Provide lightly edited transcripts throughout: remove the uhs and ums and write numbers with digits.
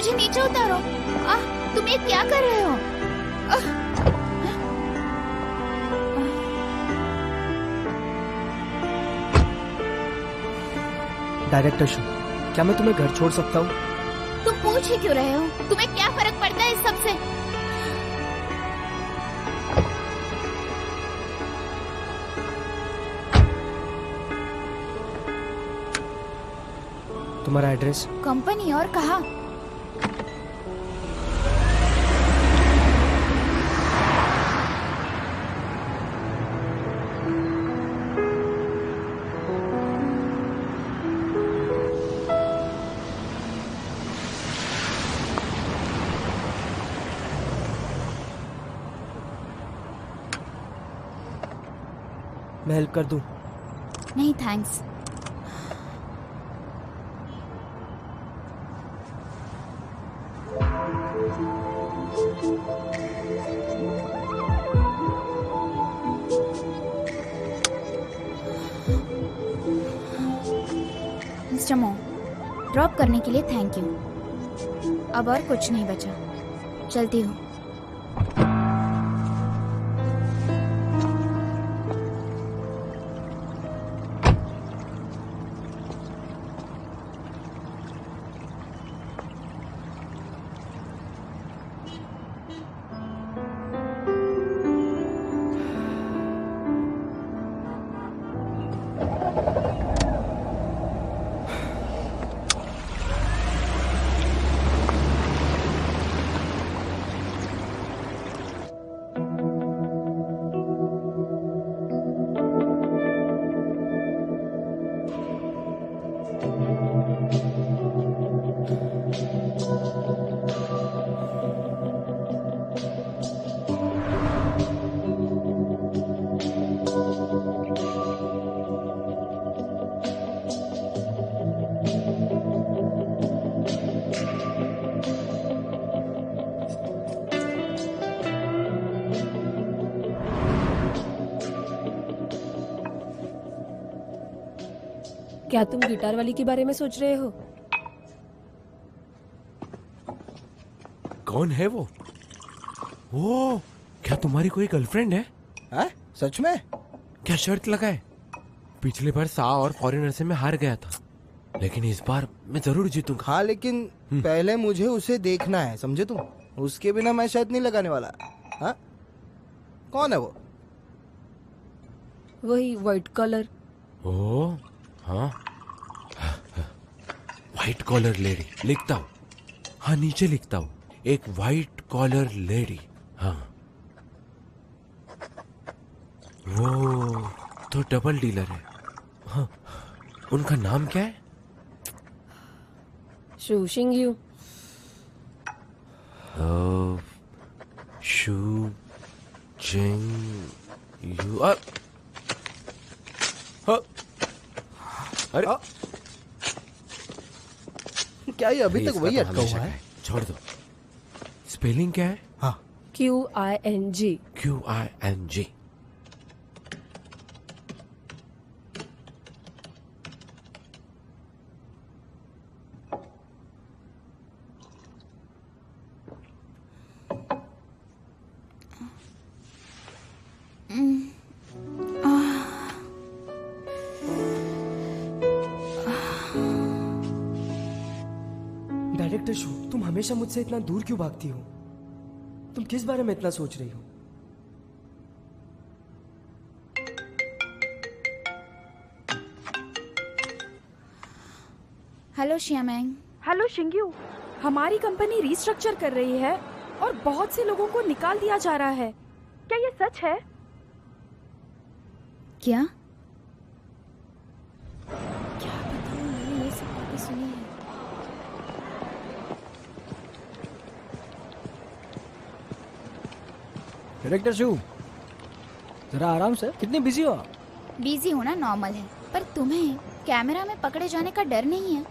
मुझे नीचे उतारो। तुम ये क्या कर रहे हो? डायरेक्टर शो, क्या मैं तुम्हें घर छोड़ सकता हूँ? तुम पूछ ही क्यों रहे हो? तुम्हें क्या फर्क पड़ता है इस सब से? तुम्हारा एड्रेस? कंपनी और कहाँ? मैं हेल्प कर दूं? नहीं थैंक्स। मिस्टर मो, ड्रॉप करने के लिए थैंक यू। अब और कुछ नहीं बचा, चलती हूँ। क्या तुम गिटार वाली के बारे में सोच रहे हो? कौन है वो? ओ, क्या तुम्हारी कोई गर्लफ्रेंड है? हाँ? सच में? क्या शर्त लगाए? पिछली बार सा और फॉरेनर से मैं हार गया था, लेकिन इस बार मैं जरूर जीतूंगा। हाँ, लेकिन पहले मुझे उसे देखना है, समझे तुम? उसके बिना मैं शर्त नहीं लगाने वाला। हाँ? कौन है वो? वही व्हाइट कलर। ओ हाँ, व्हाइट कॉलर लेडी लिखता हूँ। हाँ, नीचे लिखता हूँ, एक व्हाइट कॉलर लेडी। हाँ, वो तो डबल डीलर है। हाँ, उनका नाम क्या है? शू शिंग यू। Shoe Jing you. अरे क्या ये अभी तक वही अटका हुआ है? छोड़ दो। स्पेलिंग क्या है? हाँ, QING। QING। डायरेक्टर शो, तुम हमेशा मुझसे इतना दूर क्यों भागती हो? तुम किस बारे में इतना सोच रही हो? हेलो श्यामैंग। हेलो शिंग्यू, हमारी कंपनी रीस्ट्रक्चर कर रही है और बहुत से लोगों को निकाल दिया जा रहा है। क्या ये सच है? क्या? क्या बताऊं, मैंने ये सब बातें सुनी है। डायरेक्टर शू, जरा आराम से। कितनी बिजी हो आप? बिजी होना नॉर्मल है, पर तुम्हें कैमरा में पकड़े जाने का डर नहीं है?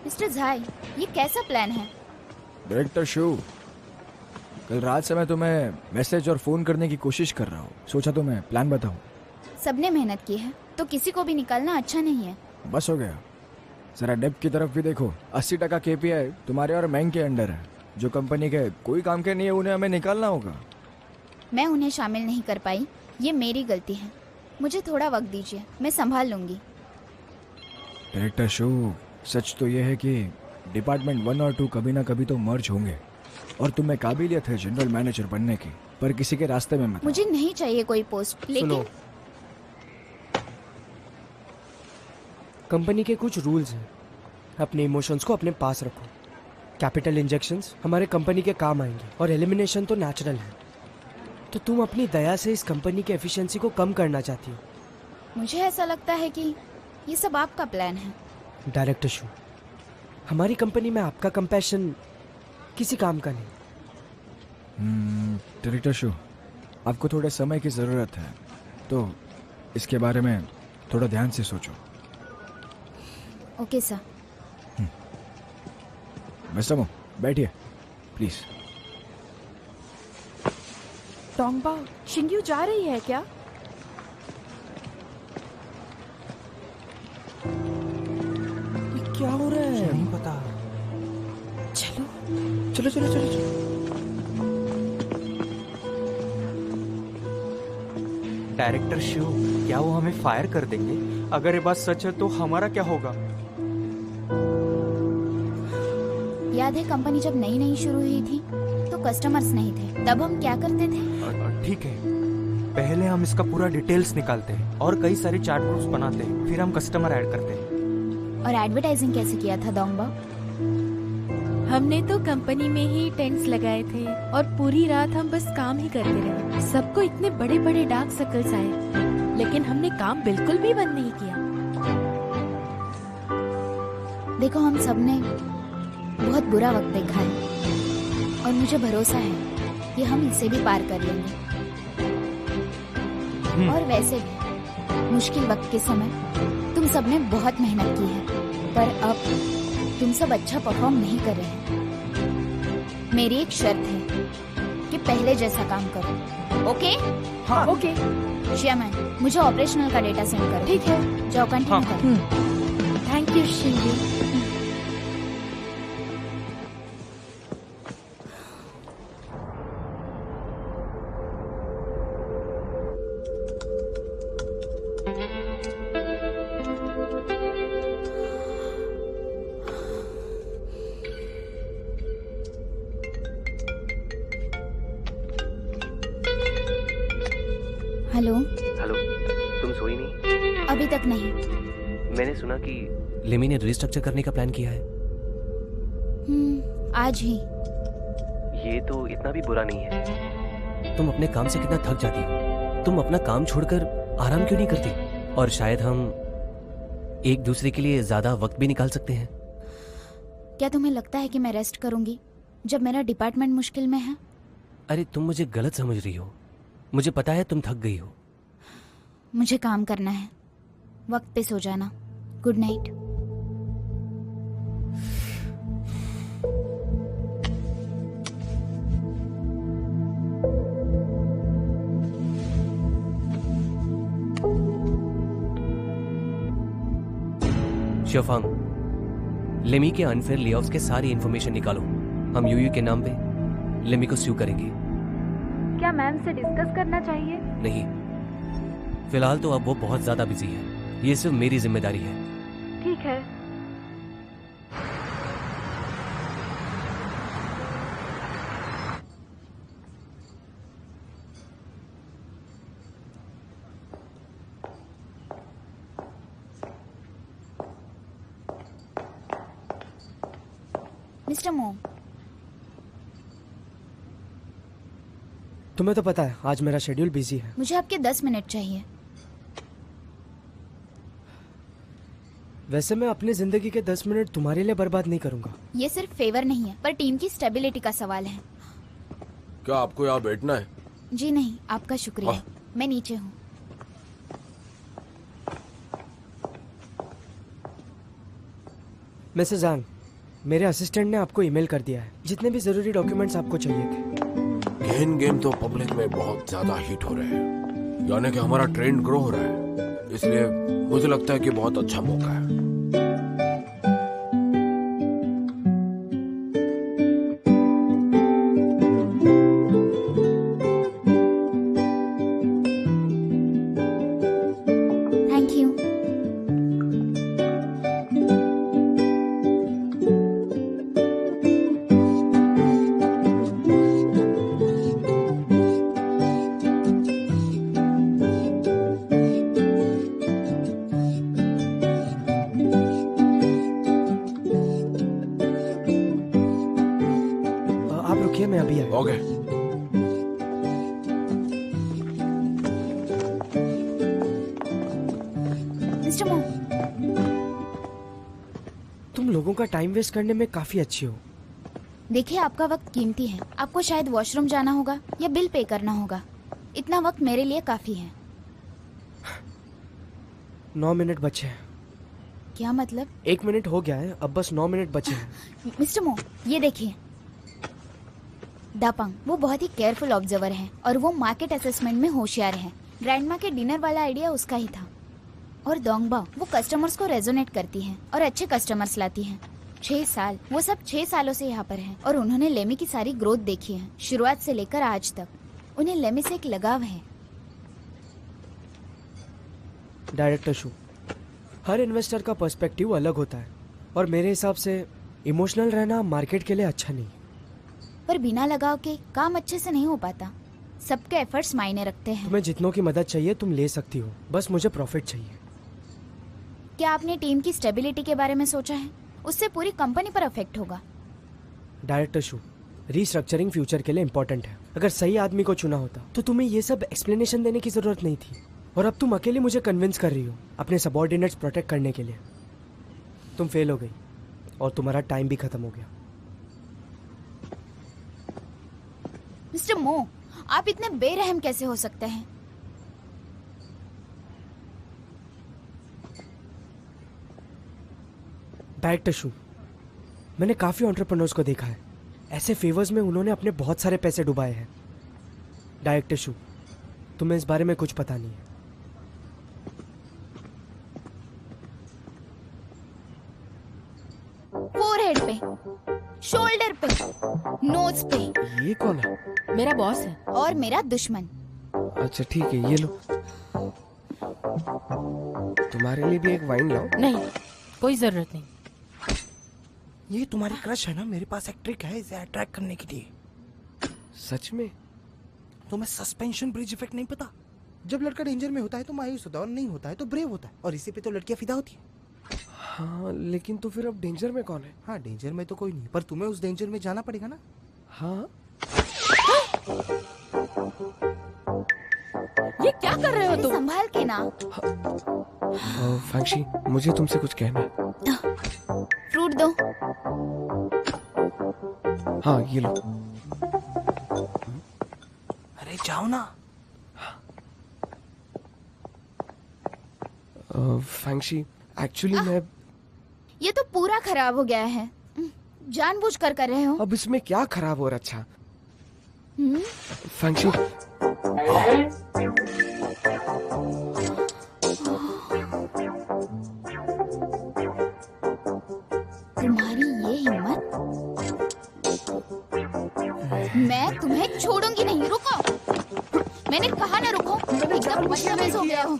मिस्टर झाई, ये कैसा प्लान है? डायरेक्टर शू, कल रात से मैं तुम्हें मैसेज और फोन करने की कोशिश कर रहा हूँ। सोचा तो मैं प्लान बताऊँ। सबने मेहनत की है तो किसी को भी निकालना अच्छा नहीं है। बस हो गया। जरा डेप्थ की तरफ भी देखो। 80% KPI तुम्हारे और मैंग के अंडर है। जो कंपनी के कोई काम के नहीं है उन्हें हमें निकालना होगा। मैं उन्हें शामिल नहीं कर पाई, ये मेरी गलती है। मुझे थोड़ा वक्त दीजिए, मैं संभाल लूंगी। डायरेक्टर शो, सच तो यह है कि डिपार्टमेंट 1 और 2 कभी ना कभी तो मर्ज होंगे और तुम्हें काबिलियत है जनरल मैनेजर बनने की, पर किसी के रास्ते में मत। मुझे नहीं चाहिए कोई पोस्ट, लेकिन सुनो, कंपनी के कुछ रूल्स हैं। अपने इमोशंस को अपने पास रखो। कैपिटल इंजेक्शंस हमारे कंपनी के काम आएंगे और एलिमिनेशन तो नेचुरल है। तो तुम अपनी दया से इस कंपनी की एफिशिएंसी को कम करना चाहती हो। मुझे ऐसा लगता है कि ये सब आपका प्लान है। डायरेक्टर शो, हमारी कंपनी में आपका कंपैशन किसी काम का नहीं। डायरेक्टर शो, आपको थोड़े समय की ज़रूरत है, तो इसके बारे में थोड़ा ध्यान से सोचो। Okay sir. मिस्टर बैठिए प्लीज। डोंगबा, शिंग्यू जा रही है क्या? ये क्या हो रहा है? नहीं पता। चलो। चलो चलो चलो चलो। डायरेक्टर शिव, क्या वो हमें फायर कर देंगे? अगर ये बात सच है तो हमारा क्या होगा? याद है कंपनी जब नई नई शुरू हुई थी तो कस्टमर्स नहीं थे, तब हम क्या करते थे? ठीक है, पहले हम इसका पूरा डिटेल्स निकालते हैं और कई सारे चार्ट ग्रुप्स बनाते हैं, फिर हम कस्टमर ऐड करते हैं। और एडवर्टाइजिंग कैसे किया था दोंगबा? हमने तो कंपनी में ही टेंट्स लगाए थे और पूरी रात हम बस काम ही करते रहे। सबको इतने बड़े बड़े डार्क सर्कल्स आए, लेकिन हमने काम बिल्कुल भी बंद नहीं किया। देखो, हम सबने बहुत बुरा वक्त देखा है और मुझे भरोसा है कि हम इसे भी पार कर लेंगे। और वैसे भी मुश्किल वक्त के समय तुम सबने बहुत मेहनत की है, पर अब तुम सब अच्छा परफॉर्म नहीं कर रहे हैं। मेरी एक शर्त है कि पहले जैसा काम करो, ओके? हाँ। ओके, श्यामन, मुझे ऑपरेशनल का डेटा सेंड करो। ठीक है। जाओ, कंटिन्यू करो। Thank you Shingi. Hello. Hello, तुम सोई नहीं? अभी तक नहीं। मैंने सुना कि लिमी ने रिस्ट्रक्चर करने का प्लान किया है। आज ही। ये तो इतना भी बुरा नहीं है। तुम अपने काम से कितना थक जाती हो। तुम अपना काम छोड़कर आराम क्यों नहीं करती? और शायद हम एक दूसरे के लिए ज्यादा वक्त भी निकाल सकते हैं। क्या तुम्हें लगता है कि मैं रेस्ट करूंगी जब मेरा डिपार्टमेंट मुश्किल में है? अरे तुम मुझे गलत समझ रही हो। मुझे पता है तुम थक गई हो। मुझे काम करना है। वक्त पे सो जाना। Good night. शिवफांग, लेमी के अनफेयर लेऑफ्स के सारी इंफॉर्मेशन निकालो। हम यूयू के नाम पे लेमी को स्यू करेंगे। क्या मैम से डिस्कस करना चाहिए? नहीं, फिलहाल तो अब वो बहुत ज्यादा बिजी है। ये सिर्फ मेरी जिम्मेदारी है। ठीक है। मिस्टर मो, तुम्हें तो पता है आज मेरा शेड्यूल बिजी है। मुझे आपके 10 मिनट चाहिए। वैसे मैं अपनी जिंदगी के 10 मिनट तुम्हारे लिए बर्बाद नहीं करूंगा। ये सिर्फ फेवर नहीं है, पर टीम की स्टेबिलिटी का सवाल है। क्या आपको यहाँ बैठना है? जी नहीं, आपका शुक्रिया। मैं नीचे हूँ। मिसेस जांग, मेरे असिस्टेंट ने आपको ईमेल कर दिया है जितने भी जरूरी डॉक्यूमेंट्स आपको चाहिए थे। गेम तो पब्लिक में बहुत ज्यादा हिट हो रहे हैं, यानी कि हमारा ट्रेंड ग्रो हो रहा है। इसलिए मुझे लगता है कि बहुत अच्छा मौका है। रखिए, मैं अभी आया। ओके। मिस्टर मो, तुम लोगों का टाइम वेस्ट करने में काफी अच्छी हो। देखिए आपका वक्त कीमती है। आपको शायद वॉशरूम जाना होगा या बिल पे करना होगा। इतना वक्त मेरे लिए काफी है। 9 मिनट बचे हैं। क्या मतलब? 1 मिनट हो गया है, अब बस 9 मिनट बचे हैं। मिस्टर मो, ये देखिए, दापंग वो बहुत ही केयरफुल ऑब्जर्वर है और वो मार्केट असेसमेंट में होशियार है। ग्रैंडमा के डिनर वाला आइडिया उसका ही था। और दोंगबा वो कस्टमर्स को रेजोनेट करती है और अच्छे कस्टमर्स लाती है। 6 साल, वो सब 6 सालों से यहाँ पर हैं और उन्होंने लेमी की सारी ग्रोथ देखी है, शुरुआत से लेकर आज तक। उन्हें लेमी से एक लगाव है। डायरेक्टर शू, हर इन्वेस्टर का पर्सपेक्टिव अलग होता है और मेरे हिसाब से इमोशनल रहना मार्केट के लिए अच्छा नहीं। पर बिना लगाव के काम अच्छे से नहीं हो पाता। सबके एफर्ट्स मायने रखते हैं। तुम्हें जितनों की मदद चाहिए तुम ले सकती हो, बस मुझे प्रॉफिट चाहिए। क्या आपने टीम की स्टेबिलिटी के बारे में सोचा है? उससे पूरी कंपनी पर अफेक्ट होगा। डायरेक्टर शू, रीस्ट्रक्चरिंग फ्यूचर के लिए इम्पोर्टेंट है। अगर सही आदमी को चुना होता तो तुम्हें ये सब एक्सप्लेनेशन देने की जरूरत नहीं थी। और अब तुम अकेले मुझे कन्विंस कर रही हो अपने सबऑर्डिनेट्स प्रोटेक्ट करने के लिए। तुम फेल हो गई और तुम्हारा टाइम भी खत्म हो गया। मिस्टर मो, आप इतने बेरहम कैसे हो सकते हैं? डायरेक्टर शू, मैंने काफी एंटरप्रेन्योर्स को देखा है, ऐसे फेवर्स में उन्होंने अपने बहुत सारे पैसे डुबाए हैं। डायरेक्टर शू, तुम्हें इस बारे में कुछ पता नहीं है। फोरहेड पे, शोल्डर पे, नोज पे। ये कौन है? मेरा बॉस है। और मेरा दुश्मन। अच्छा ठीक है, ये लो। तुम्हारे लिए भी एक वाइन लाओ। नहीं, कोई जरूरत नहीं। ये तुम्हारी क्रश है ना? मेरे पास एक ट्रिक है इसे अट्रैक्ट करने के लिए। सच में? तुम्हें सस्पेंशन ब्रिज इफेक्ट नहीं पता? जब लड़का डेंजर में होता है तो मायूस होता है और नहीं होता है तो ब्रेव होता है, और इसी पे तो लड़कियां फिदा होती है। हाँ, लेकिन तो फिर अब डेंजर में कौन है? हाँ, डेंजर में तो कोई नहीं, पर तुम्हें उस डेंजर में जाना पड़ेगा ना। हाँ, ये क्या कर रहे हो अरे तुम? संभाल के ना। फैंक्शी, मुझे तुमसे कुछ कहना है। फ्रूट दो। हाँ, ये लो। अरे जाओ ना। फैंक्शी, एक्चुअली मैं ये तो पूरा खराब हो गया है। जानबूझकर कर रहे हो। अब इसमें क्या खराब हो रहा? अच्छा हम्म? फैंक्शी, तुम्हारी ये हिम्मत, मैं तुम्हें छोड़ूंगी नहीं। रुको, मैंने कहा ना रुको। एकदम बदतमीज हो गया हो।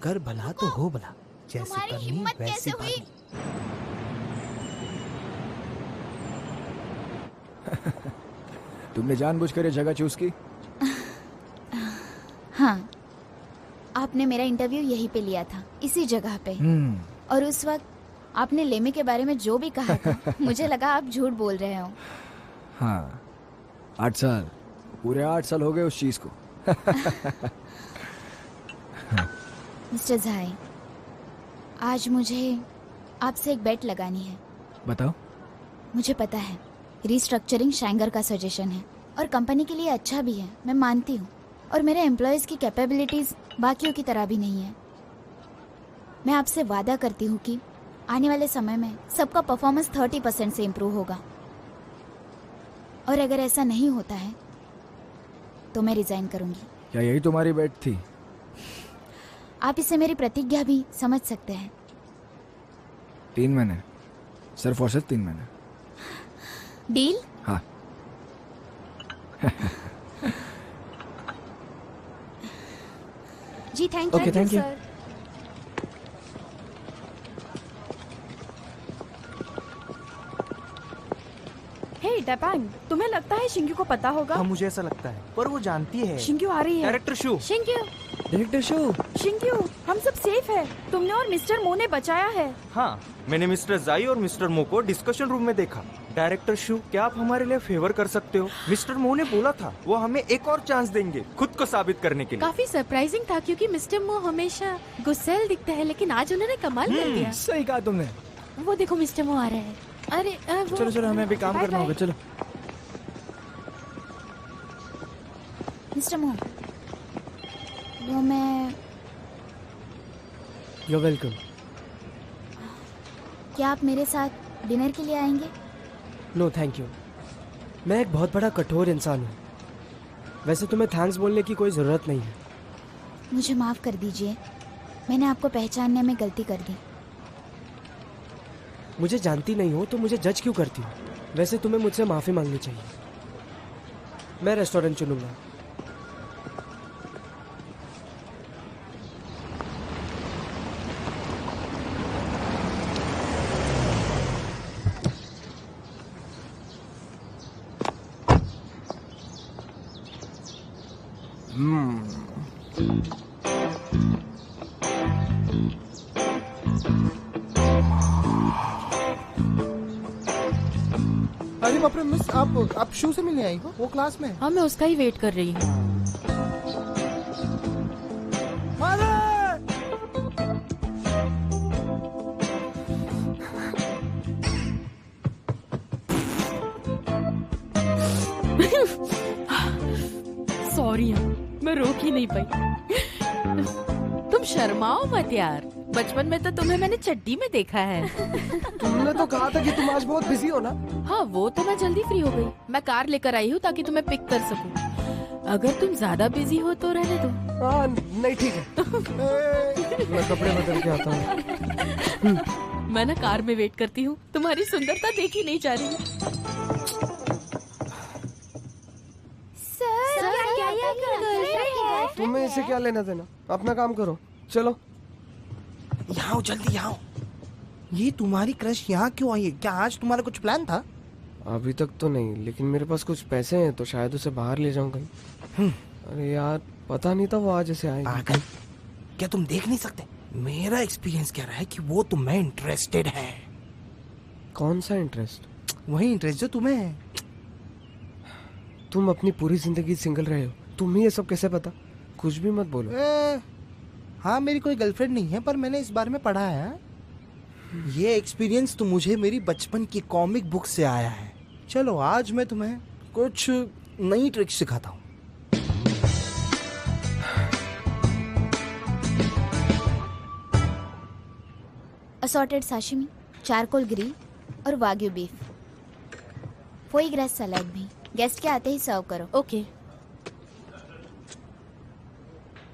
कर भला तो हो भला, जैसे तुम्हारी करनी हिम्मत वैसे कैसे हुई? भरनी। तुमने जानबूझकर ये जगह चूज की? हाँ, आपने मेरा इंटरव्यू यहीं पे लिया था, इसी जगह पे। और उस वक्त आपने लेमी के बारे में जो भी कहा था, मुझे लगा आप झूठ बोल रहे हो। हाँ, 8 साल, पूरे 8 साल हो गए उस चीज को। मिस्टर झाई, आज मुझे आपसे एक बेट लगानी है। बताओ। मुझे पता है रीस्ट्रक्चरिंग शैंगर का सजेशन है और कंपनी के लिए अच्छा भी है, मैं मानती हूँ। और मेरे एम्प्लॉयज की कैपेबिलिटीज बाकियों की तरह भी नहीं है। मैं आपसे वादा करती हूँ कि आने वाले समय में सबका परफॉर्मेंस 30% से इम्प्रूव होगा। और अगर ऐसा नहीं होता है तो मैं रिजाइन करूंगी। क्या यही तुम्हारी बेट थी? आप इसे मेरी प्रतिज्ञा भी समझ सकते हैं। 3 महीने, सिर्फ और सिर्फ 3 महीने। डील? हाँ। जी thank Okay, thank you. Sir. Hey Depang, तुम्हें लगता है शिंग्यू को पता होगा? हाँ, मुझे ऐसा लगता है, पर वो जानती है। शिंग्यू आ रही है। डायरेक्टर शू, शिंक्यू, डायरेक्टर शो, शिंक्यू, हम सब सेफ है। तुमने और मिस्टर मो ने बचाया है। हाँ, मैंने मिस्टर जाई और मिस्टर मो को डिस्कशन रूम में देखा। डायरेक्टर शू, क्या आप हमारे लिए फेवर कर सकते हो? मिस्टर मो ने बोला था वो हमें एक और चांस देंगे खुद को साबित करने के लिए। काफी सरप्राइजिंग था क्योंकि मिस्टर मो हमेशा गुस्सैल दिखते हैं, लेकिन आज उन्होंने कमाल कर दिया। सही कहा तुमने। वो देखो मिस्टर मो आ रहे हैं। अरे चलो चलो, हमें अभी काम बाय करना बाय। होगा। चलो मिस्टर मो, वो मैं, यू वेलकम। क्या आप मेरे साथ डिनर के लिए आएंगे? नो थैंक यू, मैं एक बहुत बड़ा कठोर इंसान हूँ। वैसे तुम्हें थैंक्स बोलने की कोई ज़रूरत नहीं है। मुझे माफ़ कर दीजिए, मैंने आपको पहचानने में गलती कर दी। मुझे जानती नहीं हो तो मुझे जज क्यों करती हो? वैसे तुम्हें मुझसे माफ़ी मांगनी चाहिए। मैं रेस्टोरेंट चुनूंगा। अरे बाप रे मिस, आप शू से मिलने आई हो? वो क्लास में है। हाँ, मैं उसका ही वेट कर रही हूँ। सॉरी, मैं रोक ही नहीं पाई। तुम शर्माओ मत यार, बचपन में तो तुम्हें मैंने चड्डी में देखा है। तुमने तो कहा था कि तुम आज बहुत बिजी हो ना। हाँ, वो तो मैं जल्दी फ्री हो गई। मैं कार लेकर आई हूँ ताकि तुम्हें पिक कर सकूं। अगर तुम ज्यादा बिजी हो तो रहने दो। हाँ नहीं, ठीक है। मैं कपड़े बदल के आता हूँ। मैं ना कार में वेट करती हूँ। तुम्हारी सुंदरता देखी नहीं जा रही। सर, क्या ये गर्लफ्रेंड है? तुम्हें इसे क्या लेना देना? अपना काम करो, चलो। यहाँ आओ, जल्दी यहाँ आओ। ये तुम्हारी क्रश यहाँ क्यों आई है? क्या आज तुम्हारा कुछ प्लान था? अभी तक तो नहीं, लेकिन मेरे पास कुछ पैसे हैं तो शायद उसे बाहर ले जाऊं कहीं। अरे यार, पता नहीं था वो आज ऐसे आएगी। पागल, क्या तुम देख नहीं सकते? मेरा एक्सपीरियंस कह रहा है कि वो तुम्हें इंटरेस्टेड है। कौन सा इंटरेस्ट? वही इंटरेस्ट जो तुम्हें है। तुम अपनी पूरी जिंदगी सिंगल रहे हो, तुम्हें ये सब कैसे पता? कुछ भी मत बोलो। हाँ, मेरी कोई गर्लफ्रेंड नहीं है, पर मैंने इस बारे में पढ़ा है। ये एक्सपीरियंस तो मुझे मेरी बचपन की कॉमिक बुक से आया है। चलो, आज मैं तुम्हें कुछ नई ट्रिक सिखाता हूँ। असॉर्टेड साशिमी, चारकोल ग्रिल और वाग्यू बीफ, फोई ग्रास सलाद भी। गेस्ट के आते ही सर्व करो। ओके।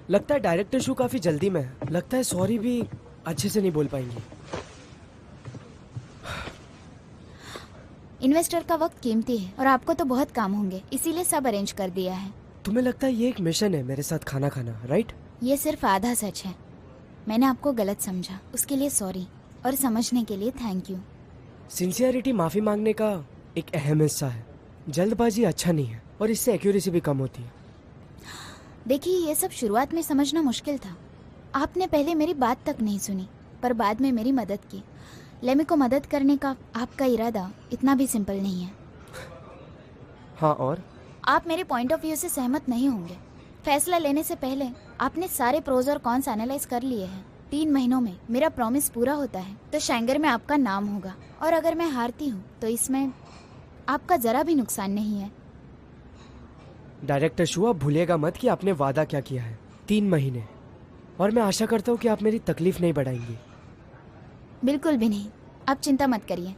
लगता है डायरेक्टर शो काफी जल्दी में है। लगता है सॉरी भी अच्छे से नहीं बोल पाएंगी। इन्वेस्टर का वक्त कीमती है और आपको तो बहुत काम होंगे, इसीलिए सब अरेंज कर दिया है। तुम्हें लगता है ये एक मिशन है मेरे साथ खाना खाना, राइट? ये सिर्फ आधा सच है। मैंने आपको गलत समझा, उसके लिए सॉरी, और समझने के लिए थैंक यू। सिंसियरिटी माफी मांगने का एक अहम हिस्सा है। जल्दबाजी अच्छा नहीं है और इससे एक्यूरेसी भी कम होती है। देखिए, ये सब शुरुआत में समझना मुश्किल था। आपने पहले मेरी बात तक नहीं सुनी, पर बाद में मेरी मदद की। लेमी को मदद करने का आपका इरादा इतना भी सिंपल नहीं है। हाँ, और आप मेरे पॉइंट ऑफ व्यू से सहमत नहीं होंगे। फैसला लेने से पहले आपने सारे प्रोज और कॉन्स एनालाइज कर लिए हैं। 3 महीनों में मेरा प्रॉमिस पूरा होता है तो शैंगर में आपका नाम होगा, और अगर मैं हारती हूँ तो इसमें आपका जरा भी नुकसान नहीं है। डायरेक्टर शो, आप भूलिएगा मत कि आपने वादा क्या किया है। 3 महीने, और मैं आशा करता हूँ कि आप मेरी तकलीफ नहीं बढ़ाएंगी। बिल्कुल भी नहीं, आप चिंता मत करिए।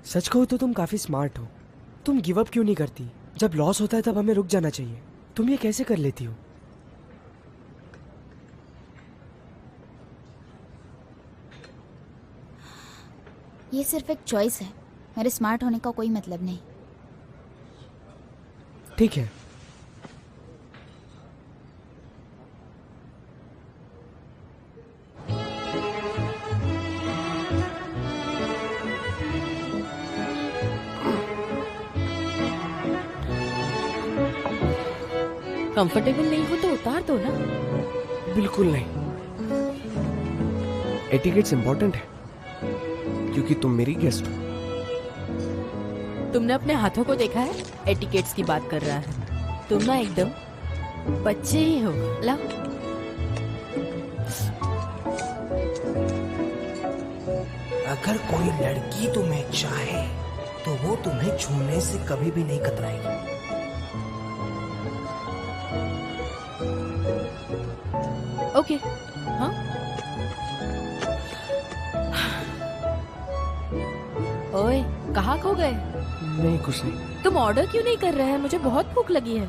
सच कहूँ तो तुम काफी स्मार्ट हो। तुम गिव अप क्यों नहीं करती? जब लॉस होता है तब हमें रुक जाना चाहिए। तुम ये कैसे कर लेती हो? ये सिर्फ एक चॉइस है, मेरे स्मार्ट होने का कोई मतलब नहीं। ठीक है, कंफर्टेबल नहीं हो तो उतार दो ना। बिल्कुल नहीं। एटिकेट्स इंपॉर्टेंट है क्योंकि तुम मेरी गेस्ट हो। तुमने अपने हाथों को देखा है? एटिकेट्स की बात कर रहा है। तुम ना एकदम बच्चे ही हो। लाओ। अगर कोई लड़की तुम्हें चाहे तो वो तुम्हें छूने से कभी भी नहीं कतराएगी। ओके। हाँ। ओए, कहाँ खो गए? नहीं, कुछ नहीं। तुम ऑर्डर क्यों नहीं कर रहे हैं? मुझे बहुत भूख लगी है।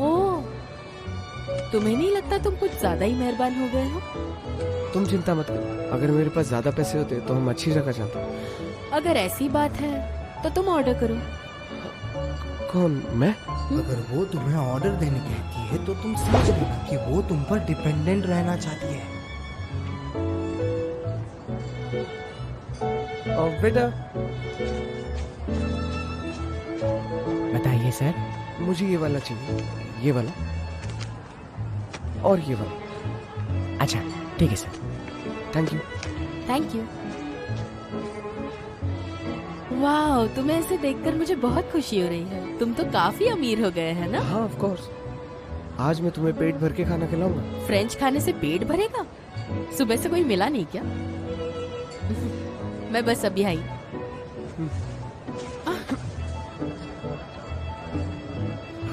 ओह, तुम्हें नहीं लगता तुम कुछ ज्यादा ही मेहरबान हो गए हो? तुम चिंता मत करो, अगर मेरे पास ज्यादा पैसे होते तो हम अच्छी जगह जाते। अगर ऐसी बात है तो तुम ऑर्डर करो। कौन? मैं? अगर वो तुम्हें ऑर्डर देने कहती है तो तुम समझ लेना कि वो तुम पर डिपेंडेंट रहना चाहती है। बेटा, बताइए सर। मुझे ये वाला चाहिए, ये वाला और ये वाला। अच्छा ठीक है sir. Thank you. Thank you. वाह, तुम्हें ऐसे देखकर मुझे बहुत खुशी हो रही है। तुम तो काफी अमीर हो गए हैं ना? हाँ, ऑफ कोर्स। आज मैं तुम्हें पेट भर के खाना खिलाऊंगा। फ्रेंच खाने से पेट भरेगा? सुबह से कोई मिला नहीं क्या? मैं बस अभी आई।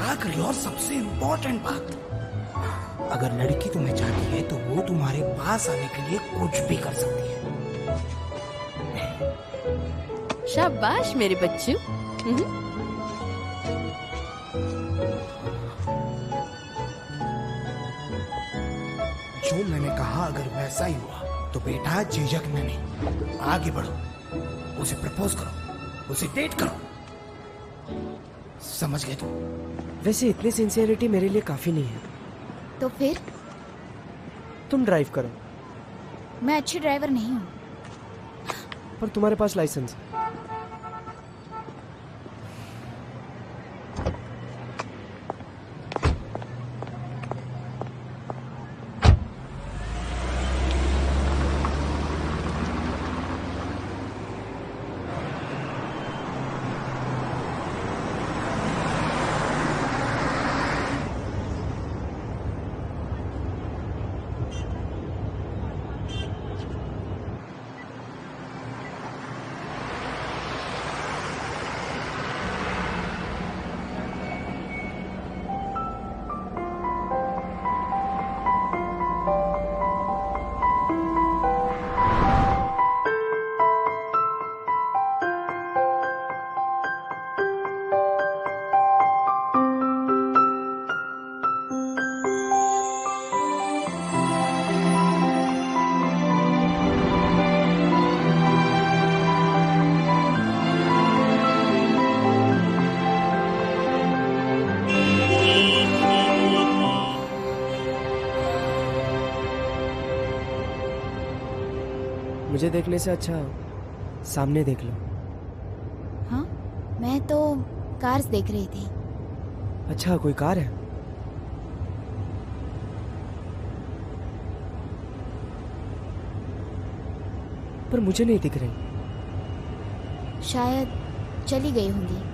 आखिरी और सबसे इम्पोर्टेंट बात, अगर लड़की तुम्हें चाहती है तो वो तुम्हारे पास आने के लिए कुछ भी कर सकती है। शाबाश मेरे बच्चू। जो मैंने कहा अगर वैसा ही हुआ तो बेटा झिझकना नहीं, आगे बढ़ो, उसे प्रपोज करो, उसे डेट करो। समझ गए तुम? वैसे इतनी सिंसियरिटी मेरे लिए काफी नहीं है। तो फिर तुम ड्राइव करो। मैं अच्छी ड्राइवर नहीं हूँ। पर तुम्हारे पास लाइसेंस है। मुझे देखने से अच्छा सामने देख लो। हाँ, मैं तो कार्स देख रही थी। अच्छा, कोई कार है? पर मुझे नहीं दिख रही। शायद चली गई होंगी।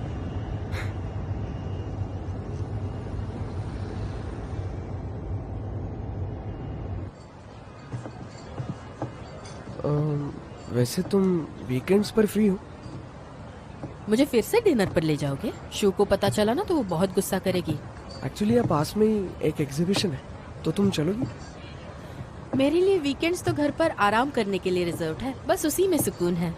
वैसे तुम वीकेंड्स पर फ्री हो? मुझे फिर से डिनर पर ले जाओगे? शू को पता चला ना तो वो बहुत गुस्सा करेगी। एक्चुअली यहाँ पास में ही एक एग्जीबिशन है, तो तुम चलोगी? मेरे लिए वीकेंड्स तो घर पर आराम करने के लिए रिजर्व है, बस उसी में सुकून है।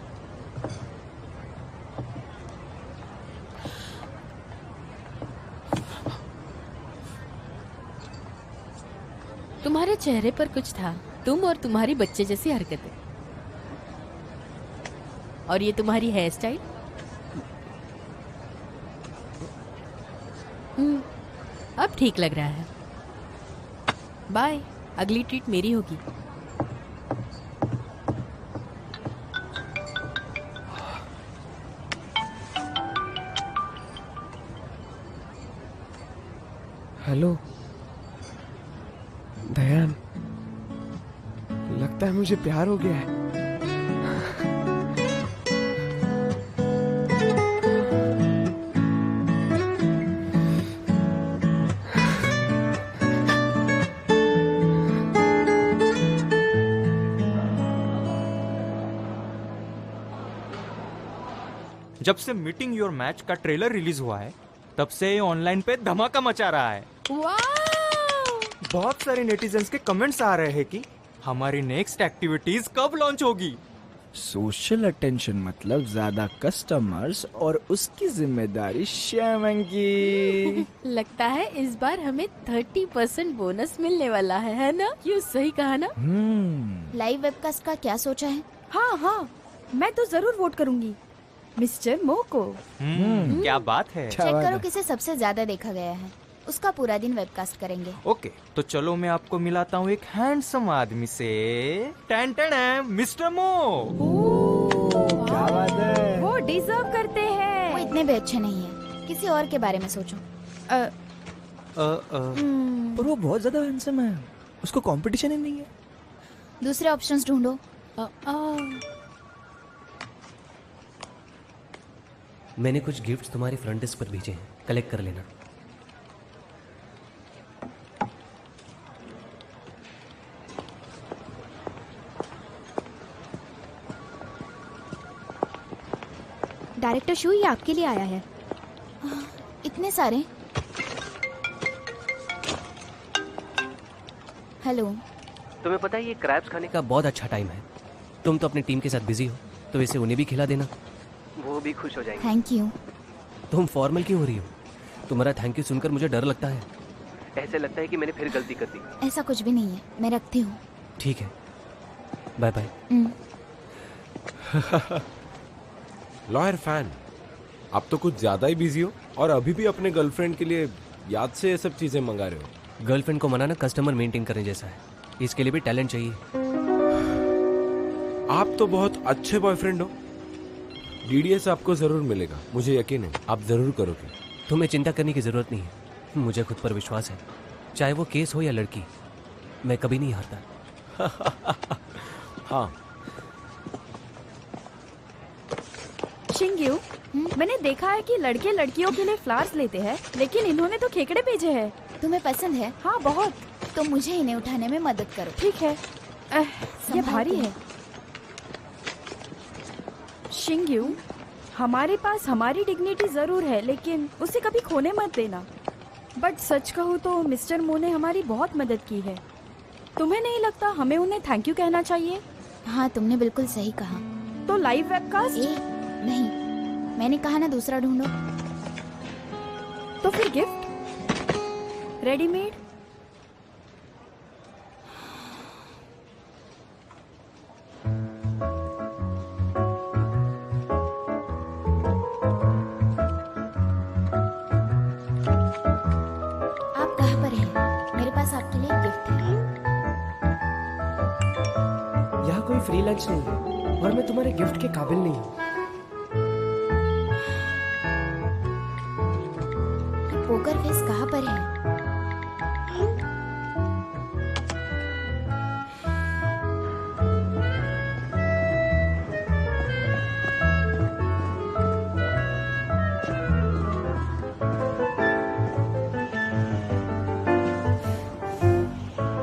तुम्हारे चेहरे पर कुछ था, तुम और तुम्हारी बच्चे जैसी हरकतें। और ये तुम्हारी हेयर स्टाइल। अब ठीक लग रहा है। बाय। अगली ट्रीट मेरी होगी। हेलो दयान, लगता है मुझे प्यार हो गया है। जब से मीटिंग योर मैच का ट्रेलर रिलीज हुआ है तब से ये ऑनलाइन पे धमाका मचा रहा है। बहुत सारे नेटिजन्स के कमेंट्स आ रहे हैं कि हमारी नेक्स्ट एक्टिविटीज कब लॉन्च होगी। सोशल अटेंशन मतलब ज्यादा कस्टमर्स और उसकी जिम्मेदारी श्यामन की। लगता है इस बार हमें 30% बोनस मिलने वाला है ना? क्यों, सही कहा ना? लाइव वेबकास्ट का क्या सोचा है? हाँ, मैं तो जरूर वोट करूंगी मिस्टर मो को। क्या बात है। चेक करो किसे सबसे ज्यादा देखा गया है, उसका पूरा दिन वेबकास्ट करेंगे। ओके, तो चलो मैं आपको मिलाता हूँ एक हैंडसम आदमी से। टैन टैन, मिस्टर मो। क्या बात है। वो डिजर्व करते हैं। वो इतने भी अच्छे नहीं है, किसी और के बारे में सोचो। पर वो बहुत ज्यादा हैंडसम है, उसको कंपटीशन ही नहीं है। दूसरे ऑप्शंस ढूंढो। मैंने कुछ गिफ्ट्स तुम्हारे फ्रंट डेस्क पर भेजे हैं, कलेक्ट कर लेना। डायरेक्टर शू, ये आपके लिए आया है। इतने सारे। हेलो। तुम्हें पता है ये क्रैब्स खाने का बहुत अच्छा टाइम है। तुम तो अपनी टीम के साथ बिजी हो, तो इसे उन्हें भी खिला देना। वो भी खुश हो जाएंगे। Thank you. तुम फॉर्मल क्यों हो रही हो? तुम्हारा थैंक यू सुनकर मुझे डर लगता है। ऐसे लगता है कि मैंने फिर गलती कर दी। ऐसा कुछ भी नहीं है, मैं रखती हूँ। ठीक है, बाय बाय। लॉयर फैन, आप तो कुछ ज्यादा ही बिजी हो और अभी भी अपने गर्लफ्रेंड के लिए याद से ये सब चीजें मंगा रहे हो। गर्लफ्रेंड को मनाना कस्टमर मेंटेन करने जैसा है, इसके लिए भी टैलेंट चाहिए। आप तो बहुत अच्छे बॉयफ्रेंड हो। डीडीएस आपको जरूर मिलेगा, मुझे यकीन है आप जरूर करोगे। तुम्हें चिंता करने की जरूरत नहीं है, मुझे खुद पर विश्वास है। चाहे वो केस हो या लड़की, मैं कभी नहीं हारता। हाँ। शिंग्यू, मैंने देखा है कि लड़के लड़कियों के लिए फ्लावर्स लेते हैं, लेकिन इन्होंने तो खेकड़े भेजे हैं। तुम्हें पसंद है? हाँ, बहुत। तो मुझे इन्हें उठाने में मदद करो। ठीक है। ये भारी है। शिंग्यू, हमारे पास हमारी डिग्निटी जरूर है, लेकिन उसे कभी खोने मत देना। बट सच कहूँ तो मिस्टर मो ने हमारी बहुत मदद की है। तुम्हें नहीं लगता हमें उन्हें थैंक यू कहना चाहिए? हाँ, तुमने बिल्कुल सही कहा। तो लाइव वेबकास्ट? नहीं, मैंने कहा ना दूसरा ढूंढो। तो फिर गिफ्ट रेडीमेड। आप कहाँ पर हैं? मेरे पास आपके लिए एक गिफ्ट है। यहाँ कोई फ्री लंच नहीं है और मैं तुम्हारे गिफ्ट के काबिल नहीं हूँ। पोकर फेस कहाँ पर है?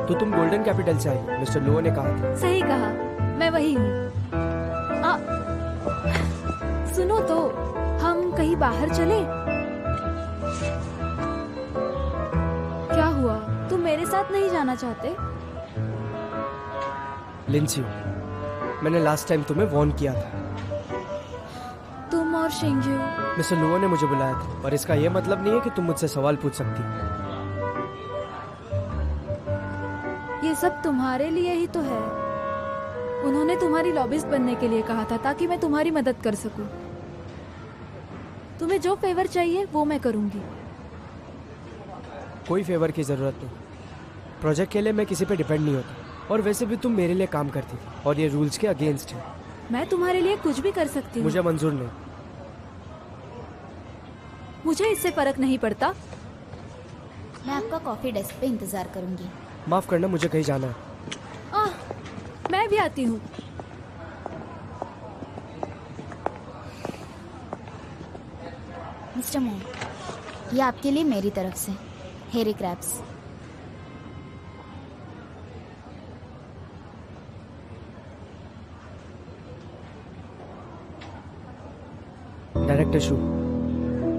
तो तुम गोल्डन कैपिटल से आई, मिस्टर लोअर ने कहा था। सही कहा, मैं वही हूँ। सुनो तो, हम कहीं बाहर चले? क्या हुआ, तुम मेरे साथ नहीं जाना चाहते? लिंसी, मैंने लास्ट टाइम तुम्हें वार्न किया था। तुम और शिंजू। मिस्टर लोअर ने मुझे बुलाया था, पर इसका यह मतलब नहीं है कि तुम मुझसे सवाल पूछ सकती। ये सब तुम्हारे लिए ही तो है। उन्होंने तुम्हारी लॉबिस्ट बनने के लिए कहा था ताकि मैं तुम्हारी मदद कर सकूं। तुम्हें जो फेवर चाहिए वो मैं करूंगी। कोई फेवर की जरूरत नहीं, प्रोजेक्ट के लिए मैं किसी पे डिपेंड नहीं होता, और वैसे भी तुम मेरे लिए काम करती थी और ये रूल्स के अगेंस्ट है। मैं तुम्हारे लिए कुछ भी कर सकती हूँ। मुझे मंजूर नहीं। मुझे इससे फर्क नहीं पड़ता। मैं आपका कॉफी डेस्क पे इंतजार करूंगी। माफ करना, मुझे कहीं जाना है। मैं भी आती हूँ। मिस्टर मोन, ये आपके लिए मेरी तरफ से हेरी क्रैब्स। डायरेक्टर शू,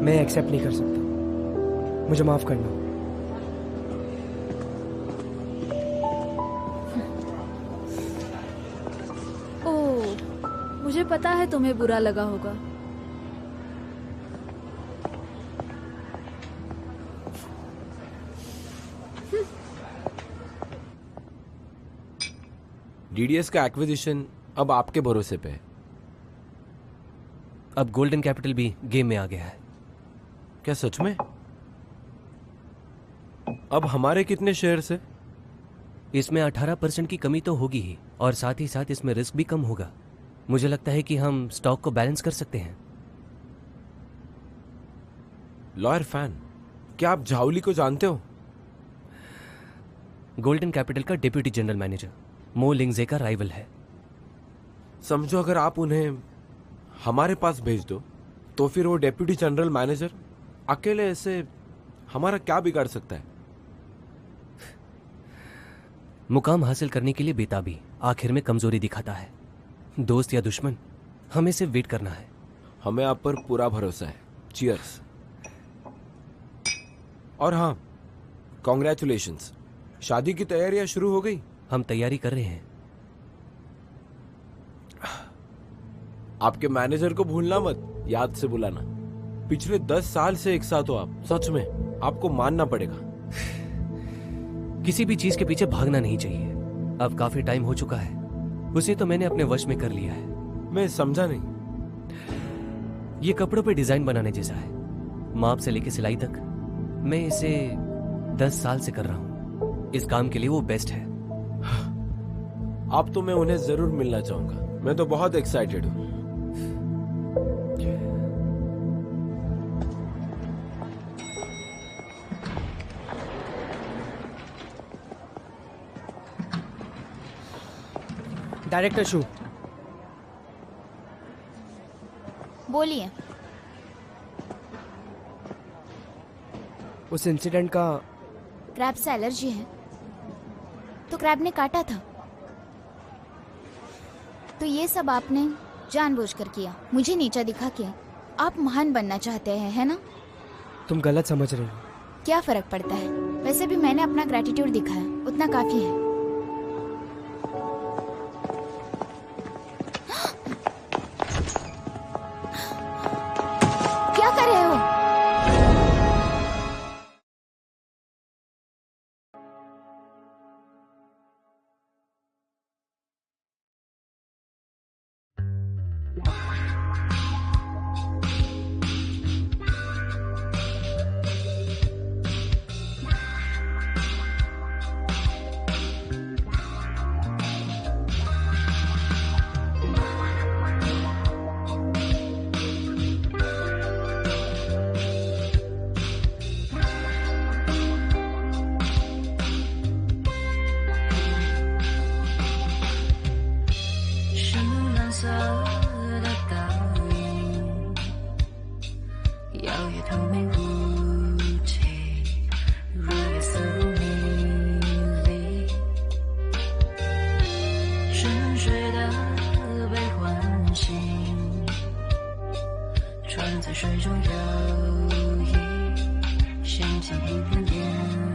मैं एक्सेप्ट नहीं कर सकता, मुझे माफ करना। ओह, मुझे पता है तुम्हें बुरा लगा होगा। डीडीएस का एक्विजिशन अब आपके भरोसे पे है। अब गोल्डन कैपिटल भी गेम में आ गया है। क्या सच में? अब हमारे कितने शेयर्स है? इसमें 18% की कमी तो होगी ही, और साथ ही साथ इसमें रिस्क भी कम होगा। मुझे लगता है कि हम स्टॉक को बैलेंस कर सकते हैं। लॉयर फैन, क्या आप झाउली को जानते हो? गोल्डन कैपिटल का डिप्यूटी जनरल मैनेजर मो लिंगजे का राइवल है। समझो अगर आप उन्हें हमारे पास भेज दो तो फिर वो डेप्यूटी जनरल मैनेजर अकेले ऐसे हमारा क्या बिगाड़ सकता है? मुकाम हासिल करने के लिए बेताबी आखिर में कमजोरी दिखाता है। दोस्त या दुश्मन, हमें सिर्फ वेट करना है। हमें आप पर पूरा भरोसा है। चीयर्स। और हाँ, कॉन्ग्रेचुलेशंस, शादी की तैयारियां शुरू हो गई। हम तैयारी कर रहे हैं। आपके मैनेजर को भूलना मत, याद से बुलाना। पिछले 10 साल से एक साथ हो आप, सच में आपको मानना पड़ेगा। किसी भी चीज के पीछे भागना नहीं चाहिए। अब काफी टाइम हो चुका है, उसे तो मैंने अपने वश में कर लिया है। मैं समझा नहीं। ये कपड़ों पे डिजाइन बनाने जैसा है, माप से लेके सिलाई तक। मैं इसे 10 साल से कर रहा हूं। इस काम के लिए वो बेस्ट है। आप तो मैं उन्हें जरूर मिलना चाहूंगा। मैं तो बहुत एक्साइटेड हूं। डायरेक्टर शू, बोलिए। उस इंसिडेंट का क्रैब से एलर्जी है, तो क्रैब ने काटा था। तो ये सब आपने जानबूझकर किया, मुझे नीचा दिखा के। आप महान बनना चाहते हैं, है ना? तुम गलत समझ रहे हो। क्या फर्क पड़ता है? वैसे भी मैंने अपना ग्रेटिट्यूड दिखाया, उतना काफी है। क्या कर रहे हो?船在水中游弋，掀起一片涟